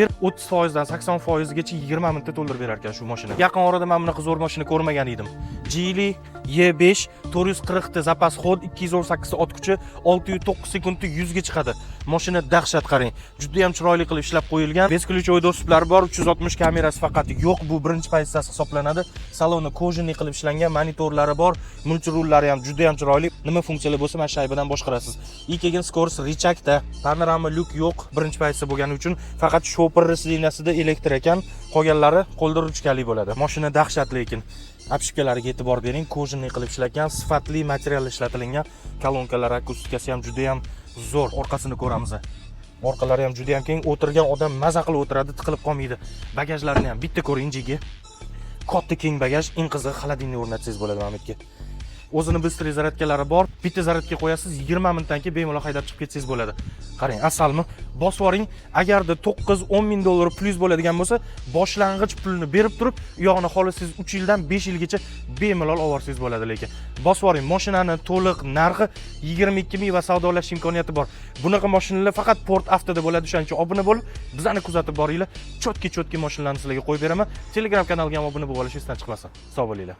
30% dan 80% gacha 20 minutda to'ldirib berar ekan shu mashina. Yaqin orada men bunaqa zo'r mashina ko'rmagan edim. Geely Y5 440 ta zapas xod, 218 ta ot kuchi, 609 sekundda 100 ga chiqadi. Mashina dahshat, qarang. Juda ham chiroyli qilib ishlab qo'yilgan. Besключевой достуplari bor, 360 kamerasi faqat yo'q. Bu birinchi pozitsiyasi hisoblanadi. Saloni kojinli qilib ishlangan, monitorlari bor, multirullari ham juda ham chiroyli. Nima funksiyalar bo'lsa, mana shaybadan boshqarasiz. Keyin skorost richakda, panorama lyuk yo'q. Birinchi pozitsiya bo'lgani uchun faqat shopper reslinasida elektr ekan, qolganlari qo'lda ruchkali bo'ladi. Mashina dahshat, lekin apshipkalariga e'tibor bering, kojinli qilib ishlangan, sifatli material ishlatilgan. Kolonkalar akustikasi ham juda ham zo'r. Orqasini ko'ramiz. Orqalari ham juda ham keng, o'tirgan odam maza qilib o'tiradi, tiqilib qolmaydi. Bagajlarini ham bitta ko'ring, jigi. Katta keng bagaj, eng qizig'i xolodilnik o'rnatsangiz bo'ladi Mametga. O'zini bыстрый zaryadkalari bor. Bitta zaryadga qo'yasiz, 20 minutdan keyin bemalol haydab chiqib ketsangiz bo'ladi. Qarang, asalmi? Bosib yuboring. Agarda 9-10 ming dollar plyus bo'ladigan bo'lsa, boshlang'ich pulni berib turib, u yog'ini xohlasangiz 3 yildan 5 yilgacha bemalol olsangiz bo'ladi. Lekin bosib yuboring, mashinani to'liq narxi 22 ming va savdolash imkoniyati bor. Bunaqa mashinalar faqat Port Avtoda bo'ladi. Shuning uchun obuna bo'lib, bizani kuzatib boringlar. Chotki mashinalarni sizlarga qo'yib beraman. Telegram kanaliga ham obuna bo'lib olish esdan chiqmasin. Sog' bo'linglar.